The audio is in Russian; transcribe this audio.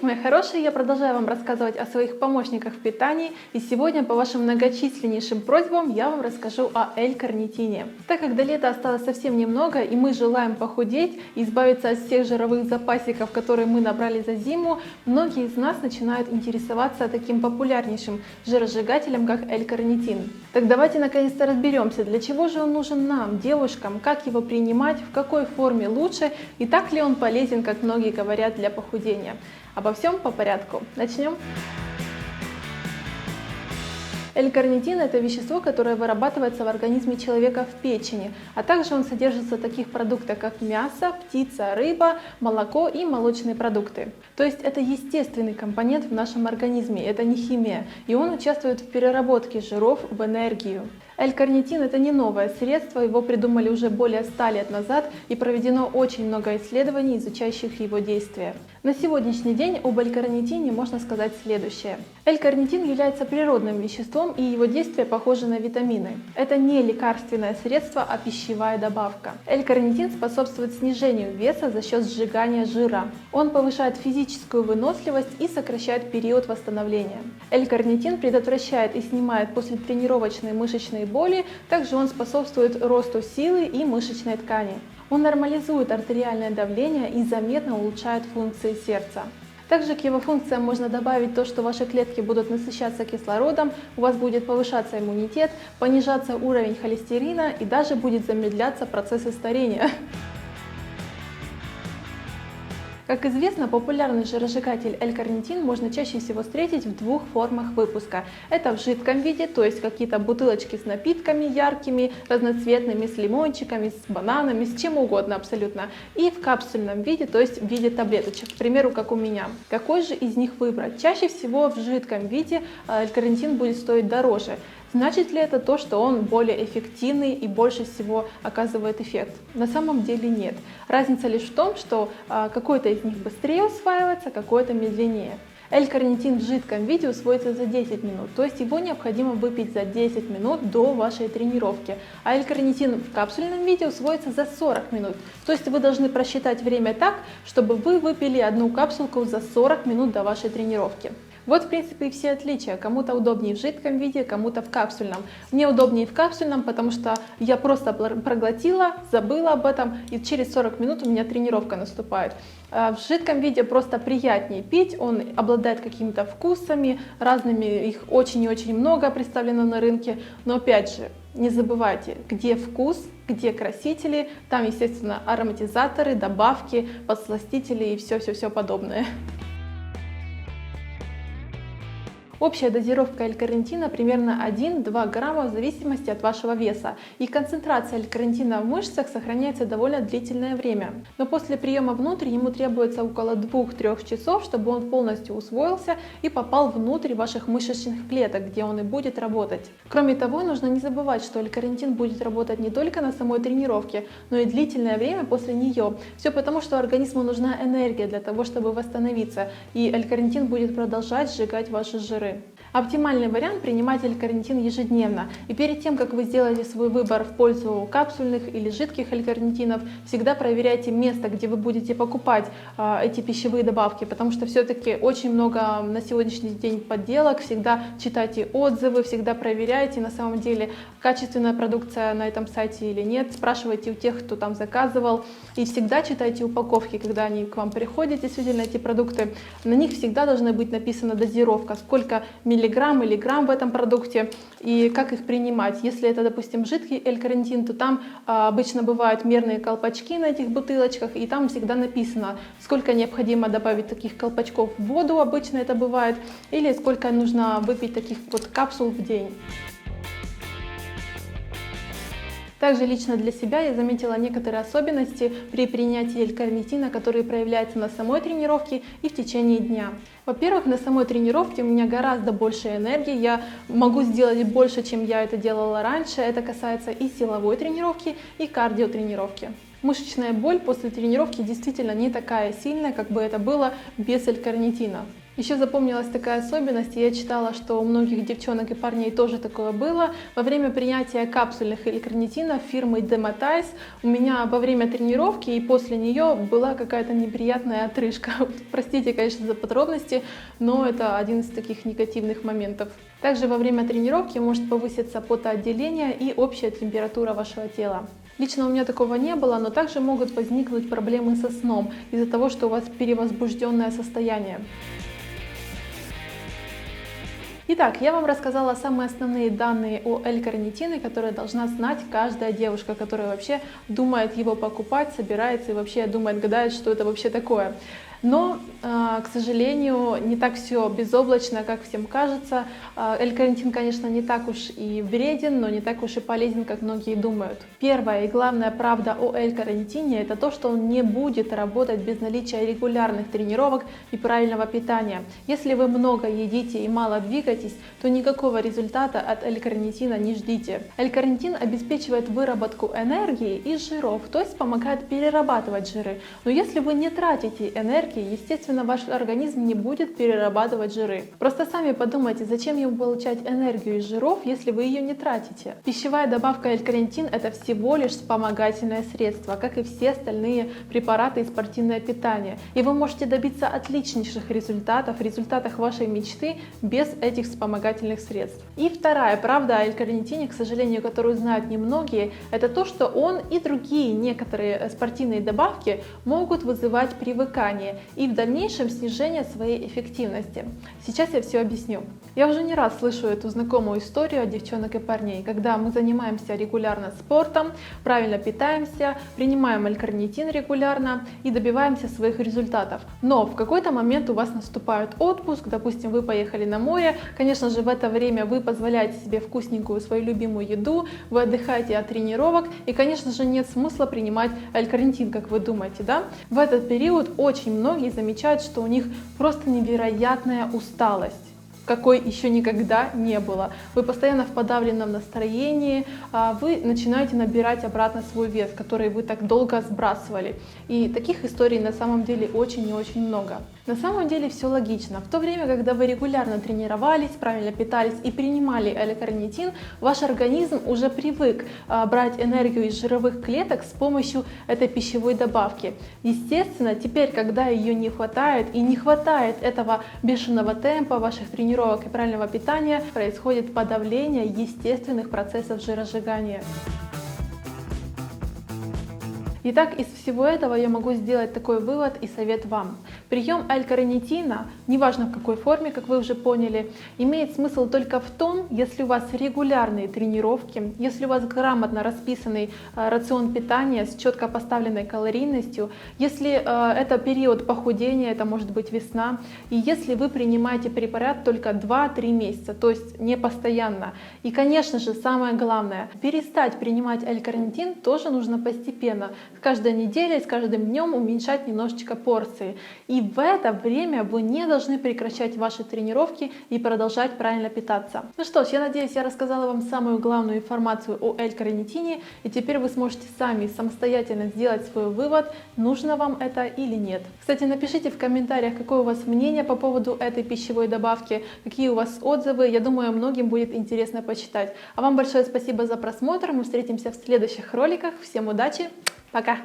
Приветик, мои хорошие! Я продолжаю вам рассказывать о своих помощниках в питании, и сегодня по вашим многочисленнейшим просьбам я вам расскажу о L-карнитине. Так как до лета осталось совсем немного, и мы желаем похудеть и избавиться от всех жировых запасиков, которые мы набрали за зиму, многие из нас начинают интересоваться таким популярнейшим жиросжигателем, как L-карнитин. Так давайте наконец-то разберемся, для чего же он нужен нам, девушкам, как его принимать, в какой форме лучше и так ли он полезен, как многие говорят, для похудения. Обо всем по порядку. Начнем. L-карнитин – это вещество, которое вырабатывается в организме человека в печени, а также он содержится в таких продуктах, как мясо, птица, рыба, молоко и молочные продукты. То есть это естественный компонент в нашем организме, это не химия, и он участвует в переработке жиров в энергию. L-карнитин – это не новое средство, его придумали уже более 100 лет назад и проведено очень много исследований, изучающих его действия. На сегодняшний день об L-карнитине можно сказать следующее. L-карнитин является природным веществом, и его действие похоже на витамины. Это не лекарственное средство, а пищевая добавка. L-карнитин способствует снижению веса за счет сжигания жира. Он повышает физическую выносливость и сокращает период восстановления. L-карнитин предотвращает и снимает послетренировочные мышечные боли, также он способствует росту силы и мышечной ткани. Он нормализует артериальное давление и заметно улучшает функции сердца. Также к его функциям можно добавить то, что ваши клетки будут насыщаться кислородом, у вас будет повышаться иммунитет, понижаться уровень холестерина и даже будет замедляться процессы старения. Как известно, популярный жиросжигатель L-карнитин можно чаще всего встретить в двух формах выпуска. Это в жидком виде, то есть какие-то бутылочки с напитками яркими, разноцветными, с лимончиками, с бананами, с чем угодно абсолютно. И в капсульном виде, то есть в виде таблеточек, к примеру, как у меня. Какой же из них выбрать? Чаще всего в жидком виде L-карнитин будет стоить дороже. Значит ли это то, что он более эффективный и больше всего оказывает эффект? На самом деле нет. Разница лишь в том, что какой-то из них быстрее усваивается, какой-то медленнее. L-карнитин в жидком виде усвоится за 10 минут, то есть его необходимо выпить за 10 минут до вашей тренировки. А L-карнитин в капсульном виде усвоится за 40 минут. То есть вы должны просчитать время так, чтобы вы выпили одну капсулку за 40 минут до вашей тренировки. Вот, в принципе, и все отличия. Кому-то удобнее в жидком виде, кому-то в капсульном. Мне удобнее в капсульном, потому что я просто проглотила, забыла об этом, и через 40 минут у меня тренировка наступает. В жидком виде просто приятнее пить, он обладает какими-то вкусами, разными, их очень и очень много представлено на рынке. Но опять же, не забывайте, где вкус, где красители, там, естественно, ароматизаторы, добавки, подсластители и все-все-все подобное. Общая дозировка L-карнитина примерно 1-2 грамма в зависимости от вашего веса, и концентрация L-карнитина в мышцах сохраняется довольно длительное время. Но после приема внутрь ему требуется около 2-3 часов, чтобы он полностью усвоился и попал внутрь ваших мышечных клеток, где он и будет работать. Кроме того, нужно не забывать, что L-карнитин будет работать не только на самой тренировке, но и длительное время после нее. Все потому, что организму нужна энергия для того, чтобы восстановиться, и L-карнитин будет продолжать сжигать ваши жиры. Оптимальный вариант – принимать L-карнитин ежедневно. И перед тем, как вы сделаете свой выбор в пользу капсульных или жидких L-карнитинов, всегда проверяйте место, где вы будете покупать эти пищевые добавки, потому что все-таки очень много на сегодняшний день подделок. Всегда читайте отзывы, всегда проверяйте, на самом деле качественная продукция на этом сайте или нет. Спрашивайте у тех, кто там заказывал. И всегда читайте упаковки, когда они к вам приходят, действительно, эти продукты. На них всегда должна быть написана дозировка, сколько миллиграмм или грамм в этом продукте и как их принимать. Если это, допустим, жидкий L-карнитин, то там обычно бывают мерные колпачки на этих бутылочках, и там всегда написано, сколько необходимо добавить таких колпачков в воду, обычно это бывает, или сколько нужно выпить таких вот капсул в день. Также лично для себя я заметила некоторые особенности при принятии L-карнитина, которые проявляются на самой тренировке и в течение дня. Во-первых, на самой тренировке у меня гораздо больше энергии, я могу сделать больше, чем я это делала раньше. Это касается и силовой тренировки, и кардиотренировки. Мышечная боль после тренировки действительно не такая сильная, как бы это было без L-карнитина. Еще запомнилась такая особенность, я читала, что у многих девчонок и парней тоже такое было. Во время принятия капсульных L-карнитинов фирмы Dematize у меня во время тренировки и после нее была какая-то неприятная отрыжка. Простите, конечно, за подробности, но это один из таких негативных моментов. Также во время тренировки может повыситься потоотделение и общая температура вашего тела. Лично у меня такого не было, но также могут возникнуть проблемы со сном из-за того, что у вас перевозбужденное состояние. Итак, я вам рассказала самые основные данные о L-карнитине, которые должна знать каждая девушка, которая вообще думает его покупать, собирается и вообще думает, гадает, что это вообще такое. Но, к сожалению, не так все безоблачно, как всем кажется. L-карнитин, конечно, не так уж и вреден, но не так уж и полезен, как многие думают. Первая и главная правда о L-карнитине – это то, что он не будет работать без наличия регулярных тренировок и правильного питания. Если вы много едите и мало двигаетесь, то никакого результата от L-карнитина не ждите. L-карнитин обеспечивает выработку энергии из жиров, то есть помогает перерабатывать жиры. Но если вы не тратите энергию, естественно, ваш организм не будет перерабатывать жиры. Просто сами подумайте, зачем ему получать энергию из жиров, если вы ее не тратите. Пищевая добавка L-карнитин – это всего лишь вспомогательное средство, как и все остальные препараты и спортивное питание. И вы можете добиться отличнейших результатов, результатах вашей мечты без этих вспомогательных средств. И вторая правда о L-карнитине, к сожалению, которую знают немногие, это то, что он и другие некоторые спортивные добавки могут вызывать привыкание и в дальнейшем снижение своей эффективности. Сейчас я все объясню. Я уже не раз слышу эту знакомую историю от девчонок и парней, когда мы занимаемся регулярно спортом, правильно питаемся, принимаем L-карнитин регулярно и добиваемся своих результатов. Но в какой-то момент у вас наступает отпуск, допустим, вы поехали на море, конечно же, в это время вы позволяете себе вкусненькую свою любимую еду, вы отдыхаете от тренировок и, конечно же, нет смысла принимать L-карнитин, как вы думаете, да? В этот период очень многие замечают, что у них просто невероятная усталость, какой еще никогда не было. Вы постоянно в подавленном настроении, вы начинаете набирать обратно свой вес, который вы так долго сбрасывали. И таких историй на самом деле очень и очень много. На самом деле все логично. В то время, когда вы регулярно тренировались, правильно питались и принимали L-карнитин, ваш организм уже привык брать энергию из жировых клеток с помощью этой пищевой добавки. Естественно, теперь, когда ее не хватает и не хватает этого бешеного темпа ваших тренировок и правильного питания, происходит подавление естественных процессов жиросжигания. Итак, из всего этого я могу сделать такой вывод и совет вам. Прием L-карнитина, неважно в какой форме, как вы уже поняли, имеет смысл только в том, если у вас регулярные тренировки, если у вас грамотно расписанный рацион питания с четко поставленной калорийностью, если это период похудения, это может быть весна, и если вы принимаете препарат только 2-3 месяца, то есть не постоянно. И, конечно же, самое главное, перестать принимать L-карнитин тоже нужно постепенно. С каждой неделей, с каждым днем уменьшать немножечко порции. И в это время вы не должны прекращать ваши тренировки и продолжать правильно питаться. Ну что ж, я надеюсь, я рассказала вам самую главную информацию о L-карнитине, и теперь вы сможете сами самостоятельно сделать свой вывод, нужно вам это или нет. Кстати, напишите в комментариях, какое у вас мнение по поводу этой пищевой добавки, какие у вас отзывы, я думаю, многим будет интересно почитать. А вам большое спасибо за просмотр, мы встретимся в следующих роликах, всем удачи! Пока!